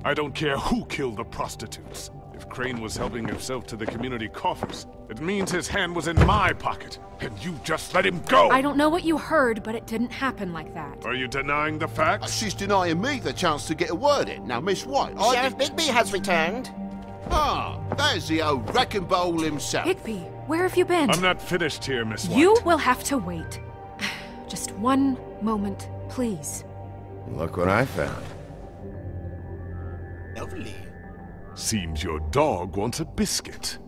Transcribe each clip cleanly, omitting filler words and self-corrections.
I don't care who killed the prostitutes. If Crane was helping himself to the community coffers, it means his hand was in my pocket, and you just let him go! I don't know what you heard, but it didn't happen like that. Are you denying the facts? She's denying me the chance to get a word in. Now, Miss White, Sheriff Bigby has returned. Ah, there's the old wrecking bowl himself. Bigby, where have you been? I'm not finished here, Miss White. You will have to wait. Just one moment, please. Look what I found. Lovely. Seems your dog wants a biscuit.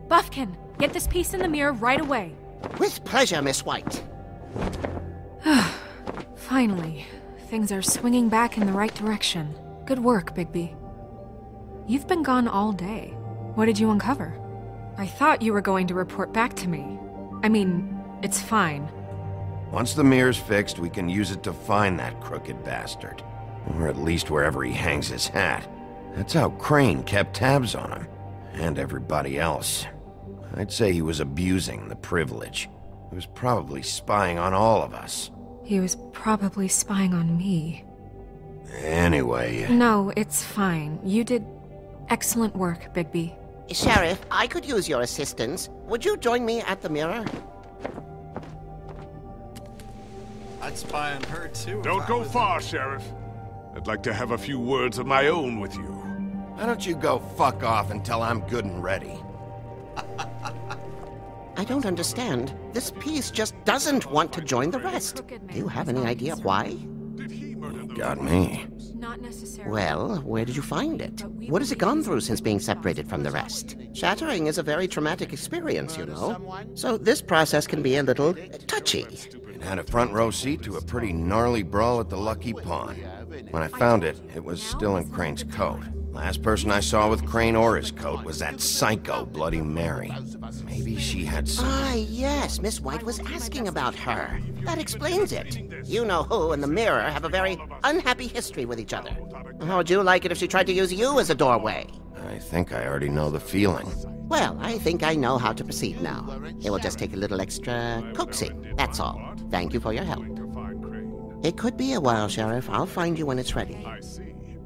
Buffkin, get this piece in the mirror right away. With pleasure, Miss White. Finally, things are swinging back in the right direction. Good work, Bigby. You've been gone all day. What did you uncover? I thought you were going to report back to me. I mean, it's fine. Once the mirror's fixed, we can use it to find that crooked bastard. Or at least wherever he hangs his hat. That's how Crane kept tabs on him. And everybody else. I'd say he was abusing the privilege. He was probably spying on all of us. He was probably spying on me. Anyway... No, it's fine. You did excellent work, Bigby. Sheriff, I could use your assistance. Would you join me at the mirror? I'd spy on her too. Don't go far, Sheriff. I'd like to have a few words of my own with you. Why don't you go fuck off until I'm good and ready? I don't understand. This piece just doesn't want to join the rest. Do you have any idea why? Got me. Not necessarily. Well, where did you find it? What has it gone through since being separated from the rest? Shattering is a very traumatic experience, you know. So this process can be a little touchy. It had a front row seat to a pretty gnarly brawl at the Lucky Pawn. When I found it, it was still in Crane's coat. Last person I saw with Crane or his coat was that psycho Bloody Mary. Maybe she had some... Ah, yes, Miss White was asking about her. That explains it. You know who and the mirror have a very unhappy history with each other. How would you like it if she tried to use you as a doorway? I think I already know the feeling. Well, I think I know how to proceed now. It will just take a little extra coaxing, that's all. Thank you for your help. It could be a while, Sheriff. I'll find you when it's ready.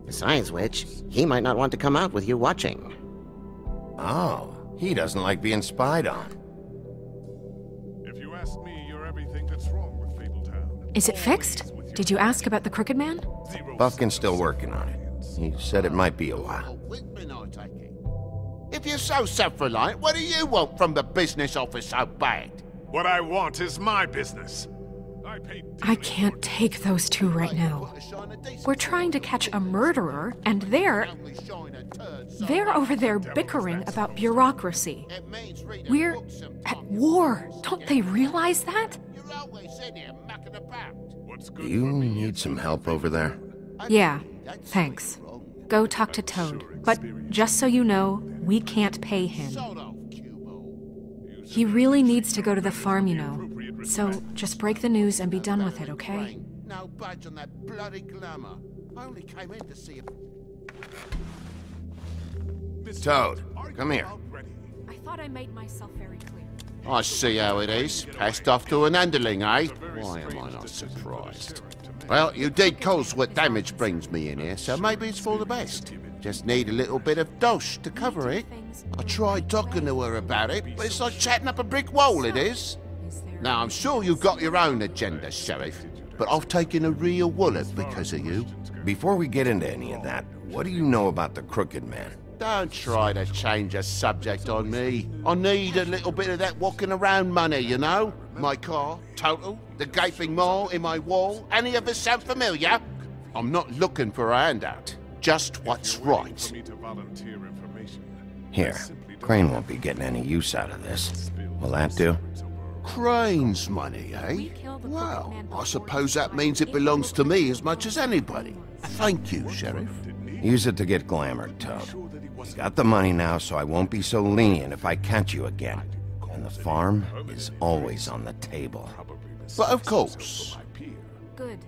Besides which, he might not want to come out with you watching. Oh, he doesn't like being spied on. If you ask me, you're everything that's wrong with Fabletown. Is it fixed? Did you ask about the Crooked Man? Buffkin's still working on it. He said it might be a while. If you're so self-reliant, what do you want from the business office so bad? What I want is my business. I can't take those two right now. We're trying to catch a murderer, and they're over there bickering about bureaucracy. We're at war. Don't they realize that? You need some help over there? Yeah, thanks. Go talk to Toad. But just so you know, we can't pay him. He really needs to go to the farm, you know. So, just break the news and be done with it, okay? No budge on that bloody glamour. I only came in to see if... Toad, come here. I thought I made myself very clear. I see how it is. Passed off to an underling, eh? Why am I not surprised? Well, you did cause what damage brings me in here, so maybe it's for the best. Just need a little bit of dosh to cover it. I tried talking to her about it, but it's like chatting up a brick wall, it is. Now, I'm sure you've got your own agenda, Sheriff, but I've taken a real wallet because of you. Before we get into any of that, what do you know about the Crooked Man? Don't try to change a subject on me. I need a little bit of that walking around money, you know? My car, total, the gaping maw in my wall. Any of this sound familiar? I'm not looking for a handout. Just what's right. Here, Crane won't be getting any use out of this. Will that do? Crane's money, eh? Well, I suppose that means it belongs to me as much as anybody. Thank you, Sheriff. Use it to get glamored, Toad. You got the money now, so I won't be so lenient if I catch you again. And the farm is always on the table. But of course. Good.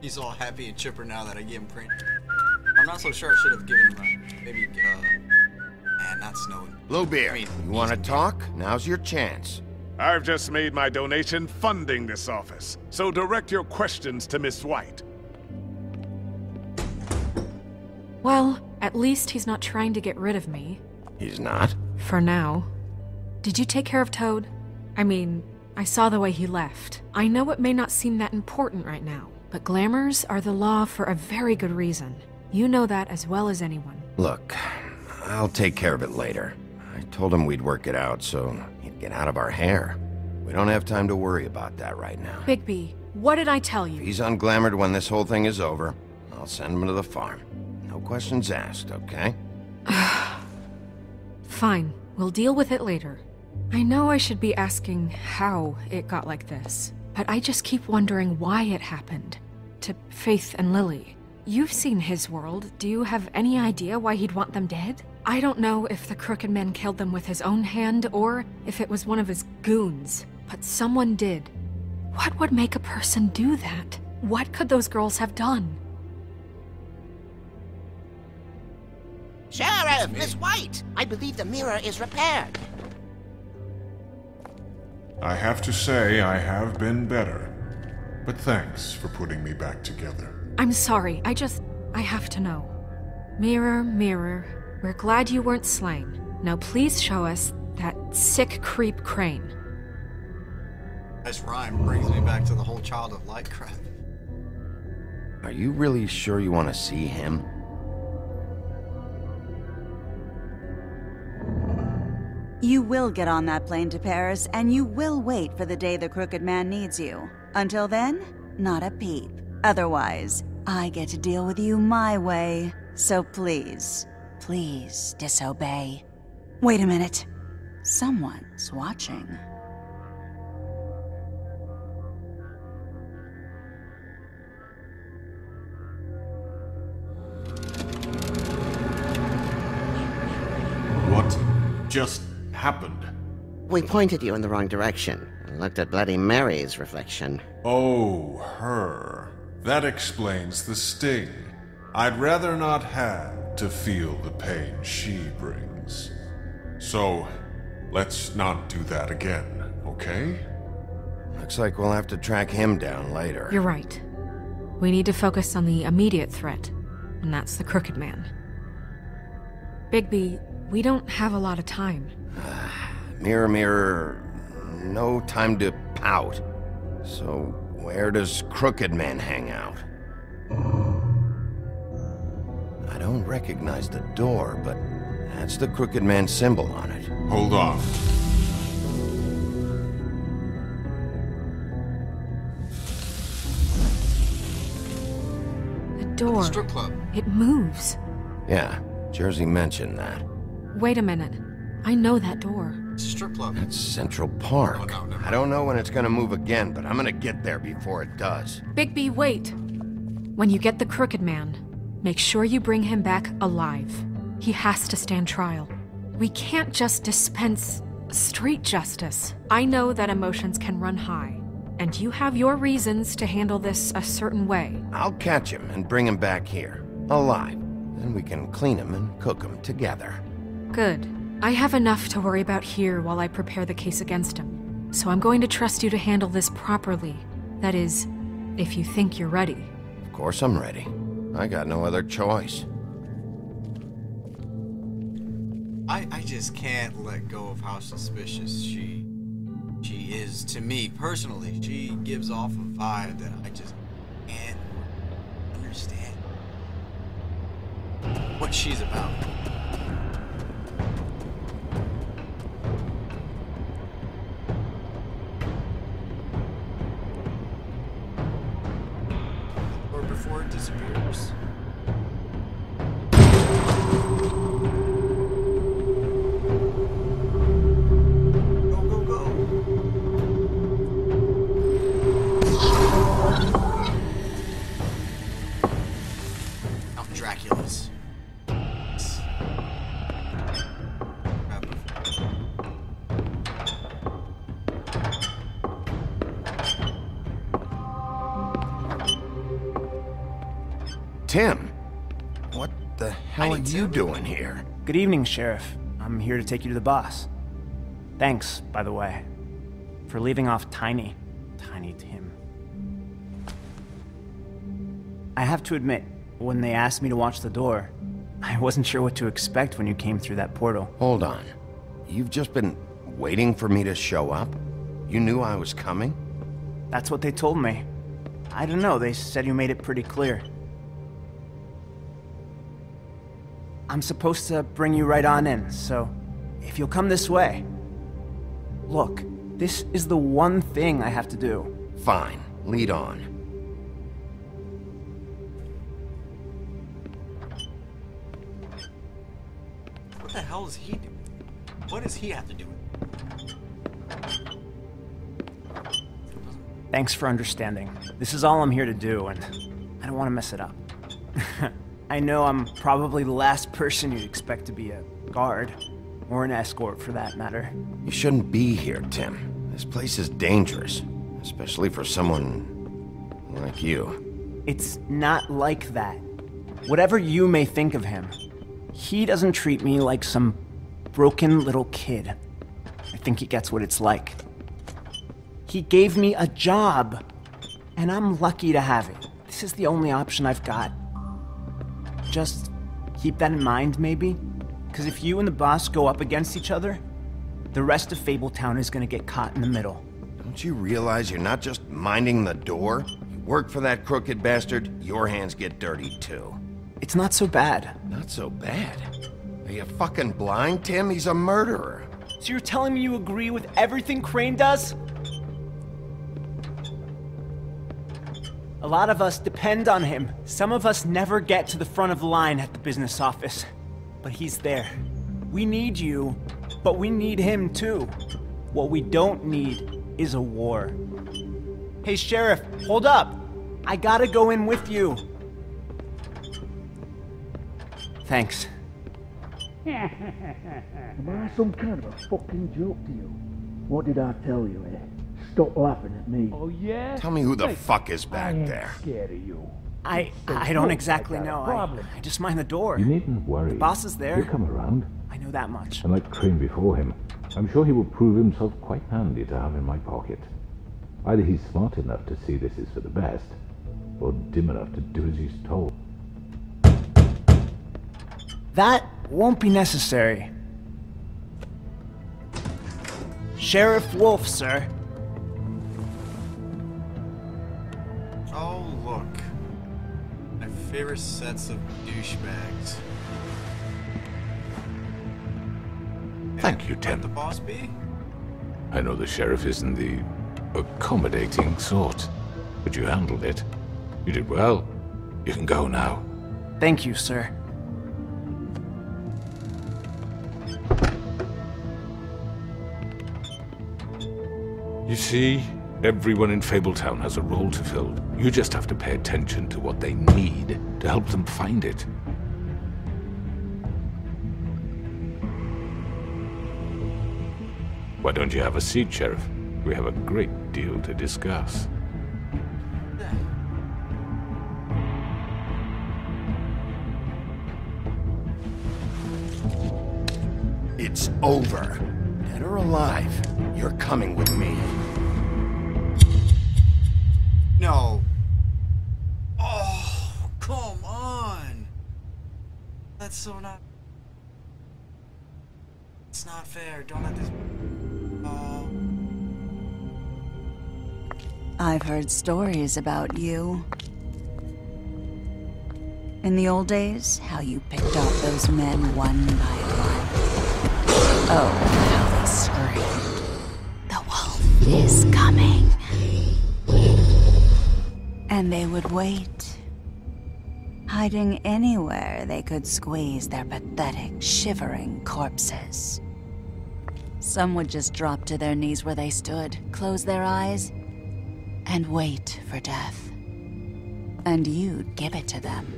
He's all happy and chipper now that I gave him Crane. I'm not so sure I should have given him maybe, man, not Snowden. Bluebeard, you want to talk? Now's your chance. I've just made my donation funding this office, so direct your questions to Miss White. Well, at least he's not trying to get rid of me. He's not? For now. Did you take care of Toad? I mean, I saw the way he left. I know it may not seem that important right now, but glamours are the law for a very good reason. You know that as well as anyone. Look, I'll take care of it later. I told him we'd work it out so he'd get out of our hair. We don't have time to worry about that right now. Bigby, what did I tell you? If he's unglamored when this whole thing is over, I'll send him to the farm. No questions asked, okay? Fine, we'll deal with it later. I know I should be asking how it got like this, but I just keep wondering why it happened. To Faith and Lily. You've seen his world. Do you have any idea why he'd want them dead? I don't know if the Crooked Man killed them with his own hand or if it was one of his goons, but someone did. What would make a person do that? What could those girls have done? Sheriff, Miss White! I believe the mirror is repaired. I have to say I have been better. But thanks for putting me back together. I'm sorry, I have to know. Mirror, mirror, we're glad you weren't slain. Now please show us that sick creep Crane. This rhyme brings me back to the whole Child of Light crap. Are you really sure you want to see him? You will get on that plane to Paris, and you will wait for the day the Crooked Man needs you. Until then, not a peep. Otherwise, I get to deal with you my way. So please, please disobey. Wait a minute. Someone's watching. What just happened? We pointed you in the wrong direction and looked at Bloody Mary's reflection. Oh, her. That explains the sting. I'd rather not have to feel the pain she brings. So, let's not do that again, okay? Looks like we'll have to track him down later. You're right. We need to focus on the immediate threat, and that's the Crooked Man. Bigby, we don't have a lot of time. Mirror, mirror, no time to pout. So, where does Crooked Man hang out? I don't recognize the door, but that's the Crooked Man symbol on it. Hold on. The door. Strip club. It moves. Yeah, Jersey mentioned that. Wait a minute. I know that door. It's a strip club. That's Central Park. Oh, no, never mind. I don't know when it's gonna move again, but I'm gonna get there before it does. Bigby, wait! When you get the Crooked Man, make sure you bring him back alive. He has to stand trial. We can't just dispense street justice. I know that emotions can run high, and you have your reasons to handle this a certain way. I'll catch him and bring him back here, alive. Then we can clean him and cook him together. Good. I have enough to worry about here while I prepare the case against him. So I'm going to trust you to handle this properly. That is, if you think you're ready. Of course I'm ready. I got no other choice. I just can't let go of how suspicious she is to me personally. She gives off a vibe that I just can't understand what she's about. Or before it disappears. Dracula's. Tim, what the hell are you doing here? Good evening, Sheriff. I'm here to take you to the boss. Thanks, by the way. for leaving off Tiny Tim. I have to admit, when they asked me to watch the door, I wasn't sure what to expect when you came through that portal. Hold on. You've just been waiting for me to show up? You knew I was coming? That's what they told me. I don't know, they said you made it pretty clear. I'm supposed to bring you right on in, so if you'll come this way. Look, this is the one thing I have to do. Fine, lead on. What the hell is he doing? What does he have to do with it? Thanks for understanding. This is all I'm here to do, and I don't want to mess it up. I know I'm probably the last person you'd expect to be a guard, or an escort for that matter. You shouldn't be here, Tim. This place is dangerous, especially for someone like you. It's not like that. Whatever you may think of him, he doesn't treat me like some broken little kid. I think he gets what it's like. He gave me a job, and I'm lucky to have it. This is the only option I've got. Just keep that in mind, maybe? Because if you and the boss go up against each other, the rest of Fabletown is gonna get caught in the middle. Don't you realize you're not just minding the door? You work for that crooked bastard, your hands get dirty too. It's not so bad. Not so bad? Are you fucking blind, Tim? He's a murderer. So you're telling me you agree with everything Crane does? A lot of us depend on him. Some of us never get to the front of the line at the business office. But he's there. We need you, but we need him too. What we don't need is a war. Hey, Sheriff, hold up. I gotta go in with you. Thanks. Am I some kind of a fucking joke to you? What did I tell you, eh? Stop laughing at me. Oh, yeah? Tell me who the fuck is back there. Scared of you. I don't exactly know. I just mind the door. You needn't worry. The boss is there. He'll come around. I know that much. And like Crane before him, I'm sure he will prove himself quite handy to have in my pocket. Either he's smart enough to see this is for the best, or dim enough to do as he's told. That won't be necessary. Sheriff Wolf, sir. Oh, look. My favorite sets of douchebags. Thank you, Tim. The boss be? I know the sheriff isn't the accommodating sort, but you handled it. You did well. You can go now. Thank you, sir. You see, everyone in Fabletown has a role to fill. You just have to pay attention to what they need to help them find it. Why don't you have a seat, Sheriff? We have a great deal to discuss. It's over. Dead or alive, you're coming with me. No. Oh, come on. That's so not... It's not fair. Don't let this... Oh. I've heard stories about you. In the old days, how you picked off those men one by one. Oh, how they screamed. The wolf is coming. And they would wait, hiding anywhere they could squeeze their pathetic, shivering corpses. Some would just drop to their knees where they stood, close their eyes, and wait for death. And you'd give it to them.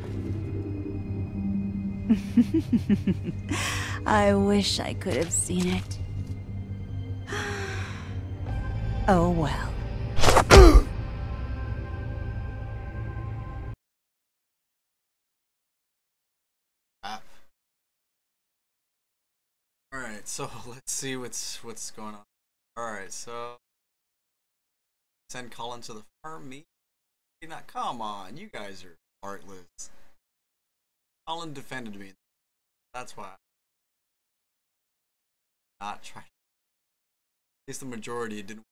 I wish I could have seen it. Oh well. Alright, so let's see what's going on. Alright, so send Colin to the farm. Me? Not. Come on, you guys are heartless. Colin defended me. That's why. Not try. At least the majority didn't.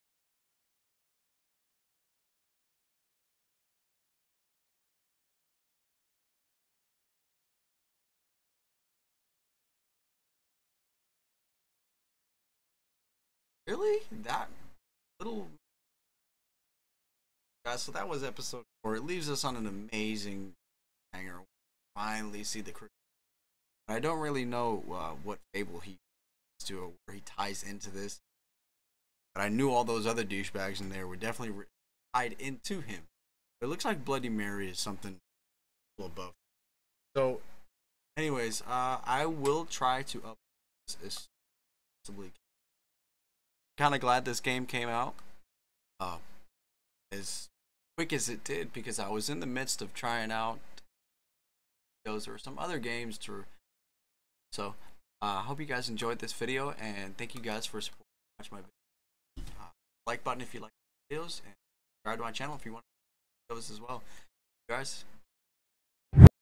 Really? That little. Guys, so that was episode 4. It leaves us on an amazing hanger. Finally see the crew. I don't really know what fable he to or where he ties into this, but I knew all those other douchebags in there were definitely tied into him. But it looks like Bloody Mary is something above. So, anyways, I will try to up this as possibly. Kind of glad this game came out as quick as it did, because I was in the midst of trying out those or some other games to. So I hope you guys enjoyed this video, and thank you guys for supporting. Watch my video. Like button if you like videos, and subscribe to my channel if you want those as well. You guys.